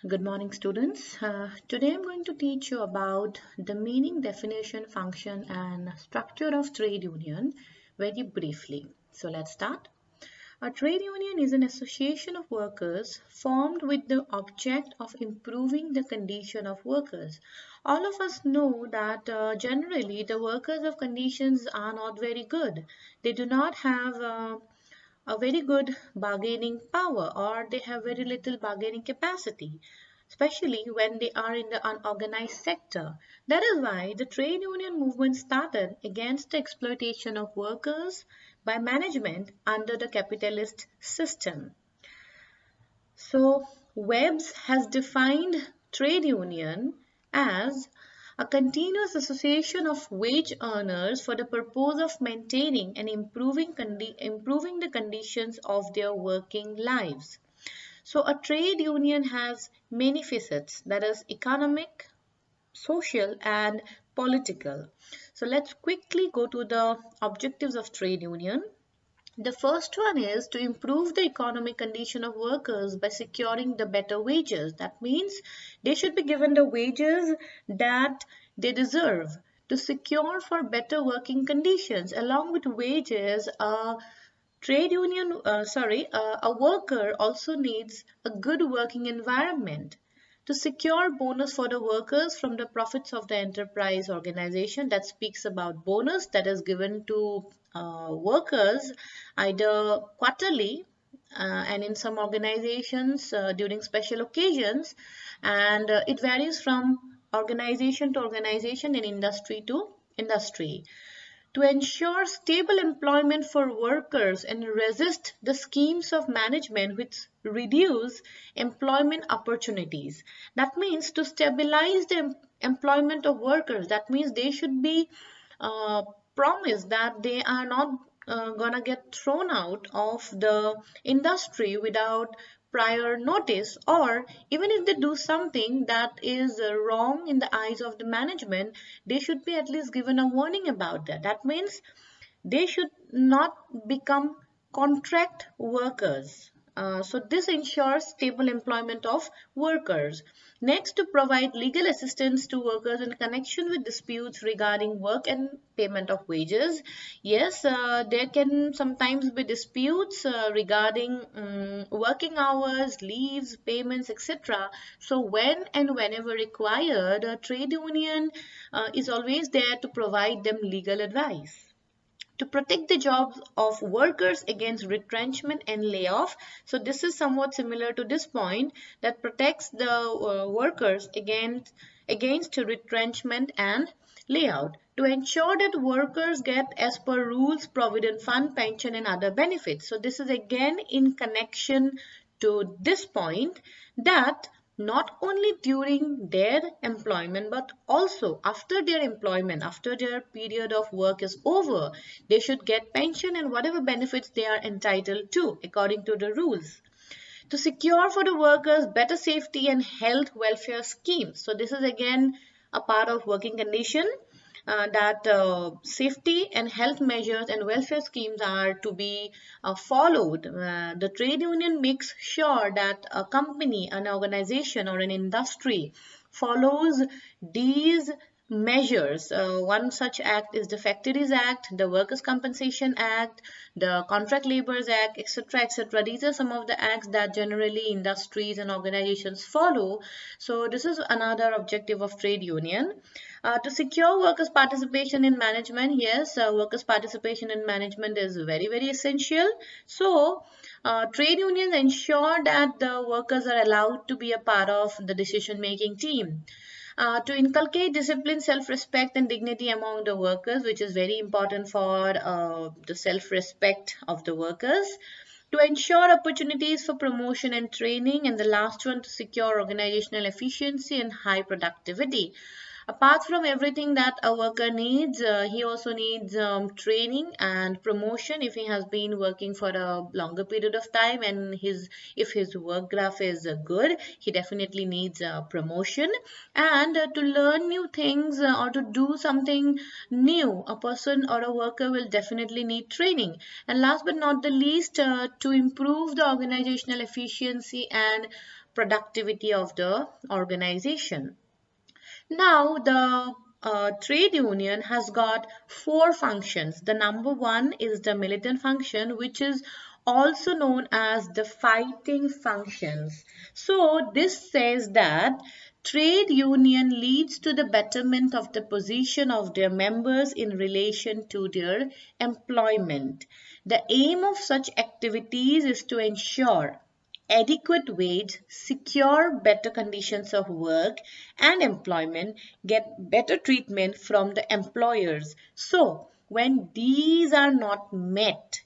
Good morning, students. Today I'm going to teach you about the meaning, definition, function, and structure of trade union very briefly. So let's start. A trade union is an association of workers formed with the object of improving the condition of workers. All of us know that generally the workers of conditions are not very good. They do not have a very good bargaining power or they have very little bargaining capacity, especially when they are in the unorganized sector. That is why the trade union movement started against the exploitation of workers by management under the capitalist system. So, Webbs has defined trade union as a continuous association of wage earners for the purpose of maintaining and improving the conditions of their working lives. So, a trade union has many facets, that is, economic, social, and political. So, let's quickly go to the objectives of trade union. The first one is to improve the economic condition of workers by securing the better wages. That means they should be given the wages that they deserve. To secure for better working conditions, along with wages, a worker also needs a good working environment to secure bonus for the workers from the profits of the enterprise organization. That speaks about bonus that is given to workers either quarterly and in some organizations during special occasions, and it varies from organization to organization and industry to industry. To ensure stable employment for workers and resist the schemes of management which reduce employment opportunities. That means to stabilize the employment of workers. That means they should be uh, promised that they are not gonna get thrown out of the industry without prior notice, or even if they do something that is wrong in the eyes of the management, they should be at least given a warning about that. That means they should not become contract workers. So this ensures stable employment of workers. Next, to provide legal assistance to workers in connection with disputes regarding work and payment of wages. Yes, there can sometimes be disputes regarding working hours, leaves, payments, etc. So when and whenever required, a trade union is always there to provide them legal advice. To protect the jobs of workers against retrenchment and layoff. So this is somewhat similar to this point, that protects the workers against retrenchment and layout, to ensure that workers get as per rules provident fund, pension, and other benefits. So this is again in connection to this point, that not only during their employment but also after their employment, after their period of work is over, they should get pension and whatever benefits they are entitled to according to the rules. To secure for the workers better safety and health welfare schemes. So this is again a part of working condition, that safety and health measures and welfare schemes are to be followed. The trade union makes sure that a company, an organization, or an industry follows these measures. One such act is the Factories Act, the Workers' Compensation Act, the Contract Laborers Act, etc. etc. These are some of the acts that generally industries and organizations follow. So this is another objective of trade union. To secure workers' participation in management, yes, workers' participation in management is very, very essential. So, trade unions ensure that the workers are allowed to be a part of the decision-making team. To inculcate discipline, self-respect, and dignity among the workers, which is very important for the self-respect of the workers. To ensure opportunities for promotion and training, and the last one, to secure organizational efficiency and high productivity. Apart from everything that a worker needs, he also needs training and promotion if he has been working for a longer period of time, and if his work graph is good, he definitely needs promotion. And to learn new things or to do something new, a person or a worker will definitely need training. And last but not the least, to improve the organizational efficiency and productivity of the organization. Now, the trade union has got four functions. The number one is the militant function, which is also known as the fighting functions. So, this says that trade union leads to the betterment of the position of their members in relation to their employment. The aim of such activities is to ensure adequate wage, secure better conditions of work and employment, get better treatment from the employers. So, when these are not met,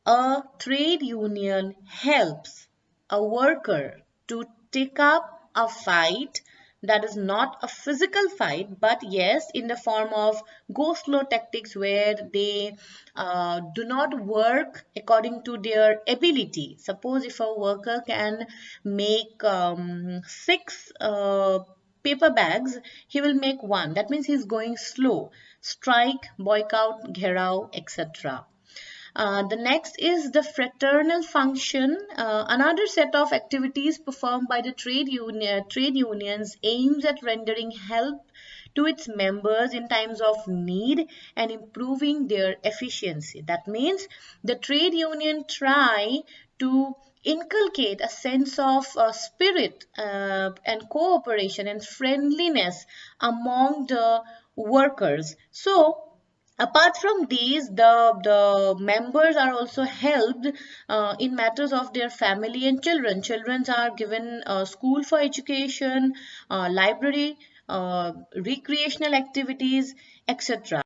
a trade union helps a worker to take up a fight that is not a physical fight, but yes, in the form of go slow tactics where they do not work according to their ability. Suppose if a worker can make six paper bags, he will make one. That means he's going slow. Strike, boycott, gherao, etc. The next is the fraternal function, another set of activities performed by the trade unions aims at rendering help to its members in times of need and improving their efficiency. That means the trade union try to inculcate a sense of spirit and cooperation and friendliness among the workers. So apart from these, the members are also helped in matters of their family and children. Children are given school for education, library, recreational activities, etc.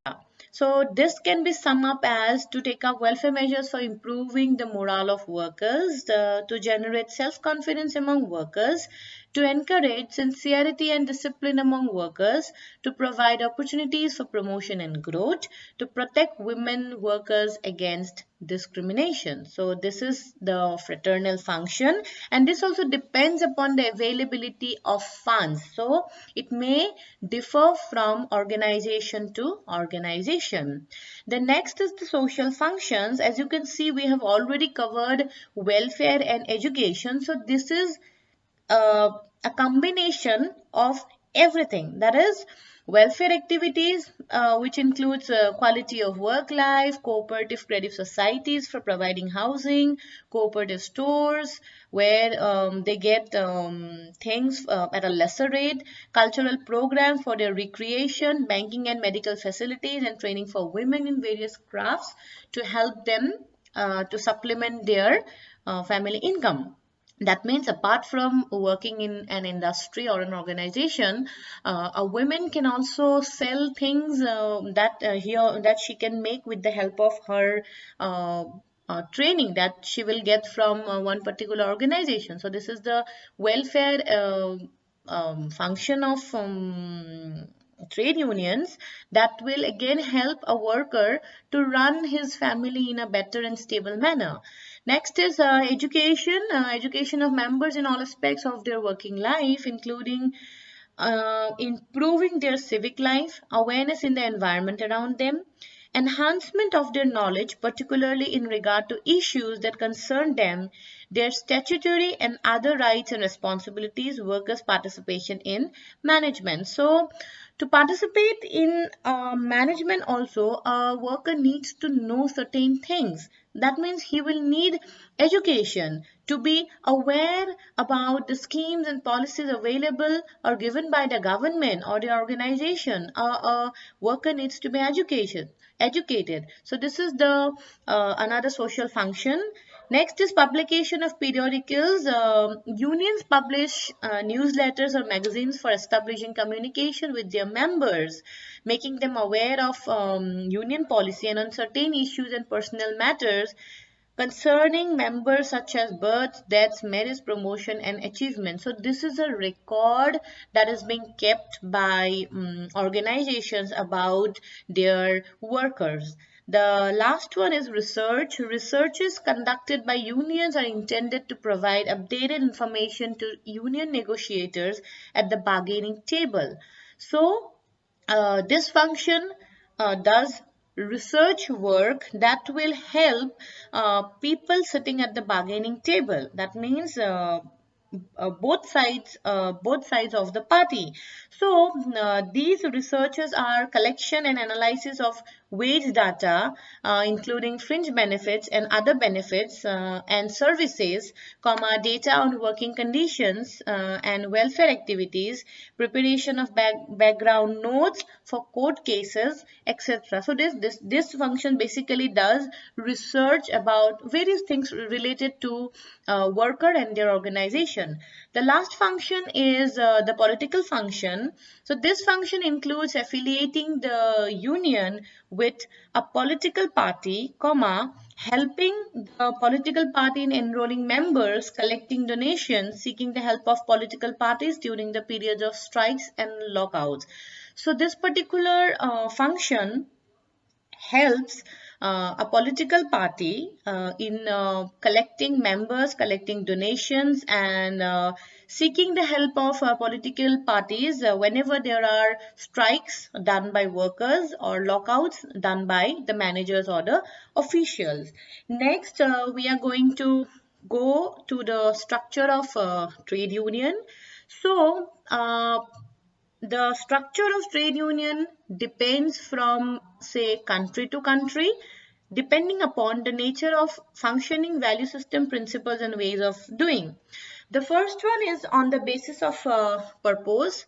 So this can be summed up as to take up welfare measures for improving the morale of workers, to generate self-confidence among workers, to encourage sincerity and discipline among workers, to provide opportunities for promotion and growth, to protect women workers against discrimination. So this is the fraternal function, and this also depends upon the availability of funds. So it may differ from organization to organization. The next is the social functions. As you can see, we have already covered welfare and education. So this is uh, a combination of everything, that is welfare activities, which includes quality of work life, cooperative credit societies for providing housing, cooperative stores where they get things at a lesser rate, cultural programs for their recreation, banking and medical facilities, and training for women in various crafts to help them to supplement their family income. That means apart from working in an industry or an organization, a woman can also sell things that she can make with the help of her training that she will get from one particular organization. So this is the welfare function of trade unions that will again help a worker to run his family in a better and stable manner. Next is education of members in all aspects of their working life, including improving their civic life, awareness in the environment around them, enhancement of their knowledge, particularly in regard to issues that concern them, their statutory and other rights and responsibilities, workers' participation in management. So, to participate in management also, a worker needs to know certain things. That means he will need education to be aware about the schemes and policies available or given by the government or the organization. A worker needs to be educated. So this is the another social function. Next is publication of periodicals. Unions publish newsletters or magazines for establishing communication with their members, making them aware of union policy and on certain issues and personal matters concerning members such as births, deaths, marriage, promotion, and achievement. So this is a record that is being kept by organizations about their workers. The last one is research. Researches conducted by unions are intended to provide updated information to union negotiators at the bargaining table. So this function does research work that will help people sitting at the bargaining table. That means both sides of the party. So these researchers are collection and analysis of wage data, including fringe benefits and other benefits and services, data on working conditions and welfare activities, preparation of background notes for court cases, etc. So this function basically does research about various things related to worker and their organization. The last function is the political function. So this function includes affiliating the union with a political party, helping the political party in enrolling members, collecting donations, seeking the help of political parties during the periods of strikes and lockouts. So this particular function helps a political party in collecting members, collecting donations, and seeking the help of political parties whenever there are strikes done by workers or lockouts done by the managers or the officials. Next, we are going to go to the structure of trade union. So, the structure of trade union depends from, say, country to country, depending upon the nature of functioning value system principles and ways of doing. The first one is on the basis of purpose.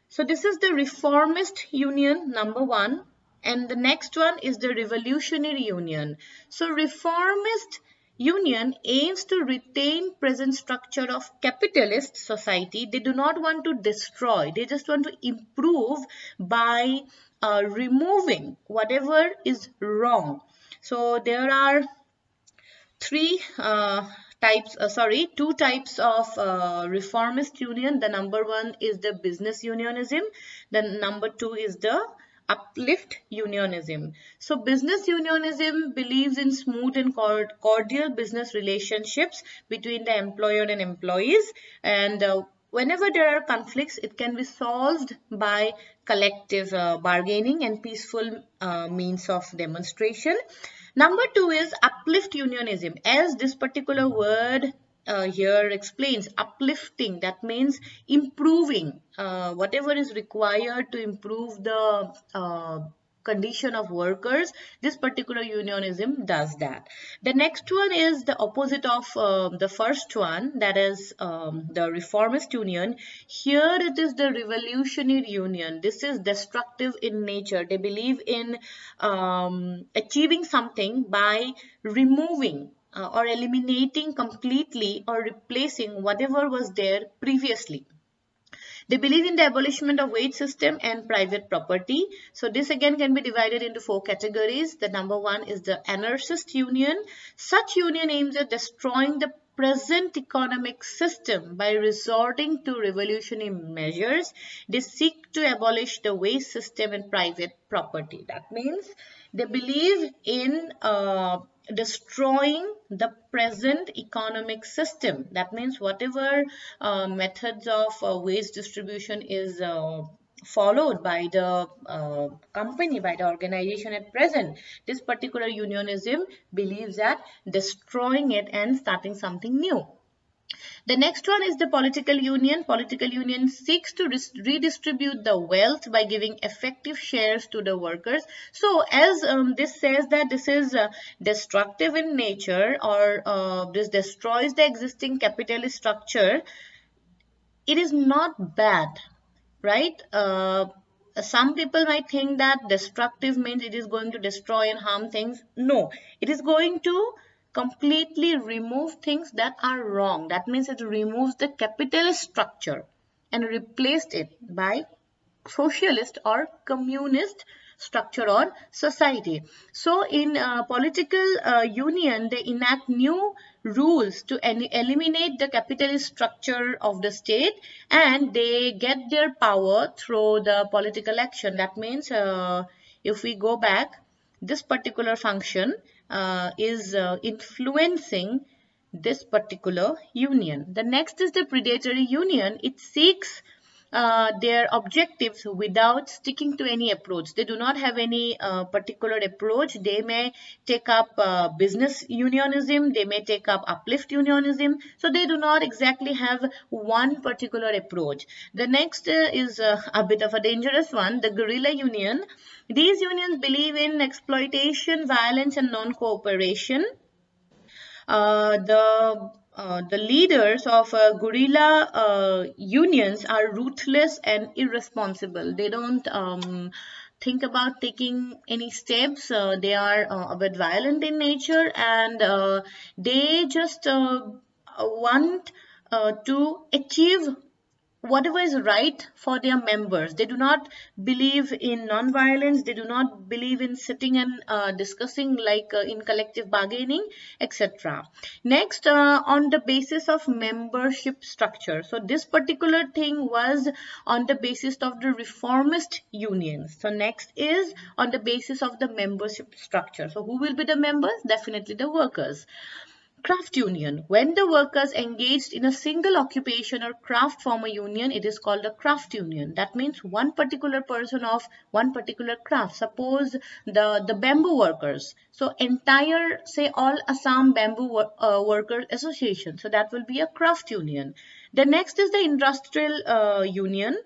So this is the reformist union, number one, and the next one is the revolutionary union. So reformist union aims to retain present structure of capitalist society. They do not want to destroy, they just want to improve by removing whatever is wrong. So there are two types of reformist union. The number one is the business unionism. The number two is the uplift unionism. So business unionism believes in smooth and cordial business relationships between the employer and employees, and whenever there are conflicts, it can be solved by collective bargaining and peaceful means of demonstration. Number two is uplift unionism. As this particular word here explains, uplifting, that means improving whatever is required to improve the condition of workers. This particular unionism does that. The next one is the opposite of the first one, that is the reformist union. Here it is the revolutionary union. This is destructive in nature. They believe in achieving something by removing or eliminating completely or replacing whatever was there previously. They believe in the abolishment of wage system and private property. So this again can be divided into four categories. The number one is the anarchist union. Such union aims at destroying the present economic system by resorting to revolutionary measures. They seek to abolish the wage system and private property. That means they believe in destroying the present economic system. That means whatever methods of wage distribution is followed by the company, by the organization at present, this particular unionism believes that destroying it and starting something new. The next one is the political union. Political union seeks to redistribute the wealth by giving effective shares to the workers. So as this says that this is destructive in nature, or this destroys the existing capitalist structure, it is not bad, right? Some people might think that destructive means it is going to destroy and harm things. No, it is going to completely remove things that are wrong. That means it removes the capitalist structure and replaced it by socialist or communist structure or society. So in political union, they enact new rules to eliminate the capitalist structure of the state, and they get their power through the political action. That means if we go back, this particular function is influencing this particular union. The next is the predatory union. It seeks their objectives without sticking to any approach. They do not have any particular approach. They may take up business unionism, they may take up uplift unionism. So they do not exactly have one particular approach. The next is a bit of a dangerous one, the guerrilla union. These unions believe in exploitation, violence, and non-cooperation. The leaders of guerrilla unions are ruthless and irresponsible. They don't think about taking any steps. They are a bit violent in nature, and they just want to achieve whatever is right for their members. They do not believe in non-violence. They do not believe in sitting and discussing like in collective bargaining, etc. Next, on the basis of membership structure. So this particular thing was on the basis of the reformist unions. So next is on the basis of the membership structure. So who will be the members? Definitely the workers. Craft union. When the workers engaged in a single occupation or craft form a union, it is called a craft union. That means one particular person of one particular craft. Suppose the bamboo workers. So entire, say all Assam Bamboo Workers Association. So that will be a craft union. The next is the industrial union.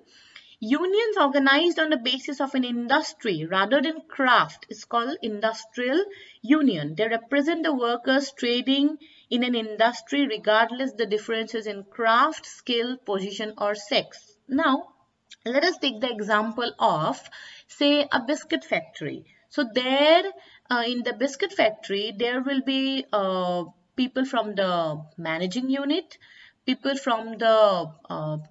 Unions organized on the basis of an industry rather than craft is called industrial union. They represent the workers trading in an industry regardless the differences in craft, skill, position or sex. Now, let us take the example of, say, a biscuit factory. So there in the biscuit factory, there will be people from the managing unit, people from the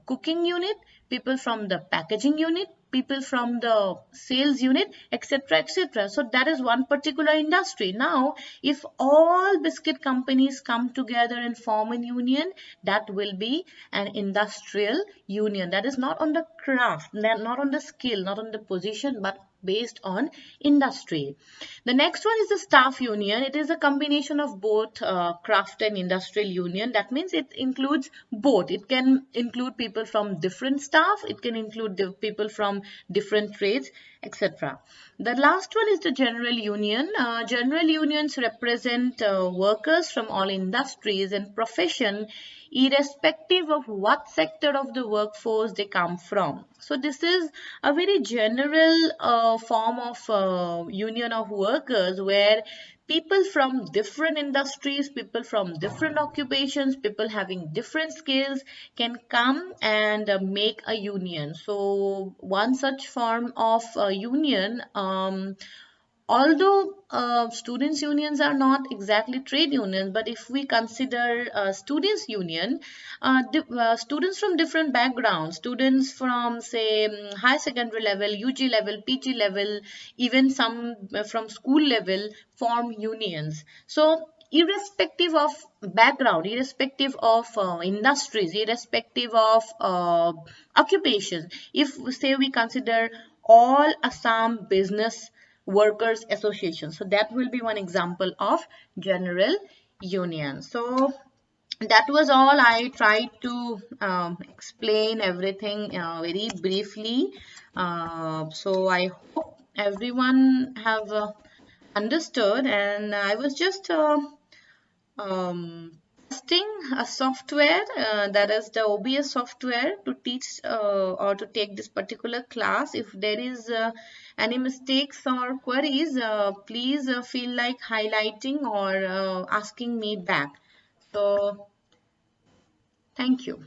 cooking unit, people from the packaging unit, people from the sales unit, etc., etc. So that is one particular industry. Now, if all biscuit companies come together and form a union, that will be an industrial union. That is not on the craft, not on the skill, not on the position, but based on industry. The next one is the staff union. It is a combination of both craft and industrial union. That means it includes both. It can include people from different staff. It can include the people from different trades, etc. The last one is the general union. General unions represent workers from all industries and profession, irrespective of what sector of the workforce they come from. So this is a very general form of union of workers where people from different industries, people from different occupations, people having different skills can come and make a union. So one such form of union, although students unions are not exactly trade unions, but if we consider students union, students from different backgrounds, students from say high secondary level, UG level, PG level, even some from school level form unions. So irrespective of background, irrespective of industries, irrespective of occupations, if say we consider all Assam business workers association, so that will be one example of general union. So that was all. I tried to explain everything very briefly. So I hope everyone have understood, and I was just testing a software that is the OBS software to teach or to take this particular class. If there is any mistakes or queries, please feel like highlighting or asking me back. So thank you.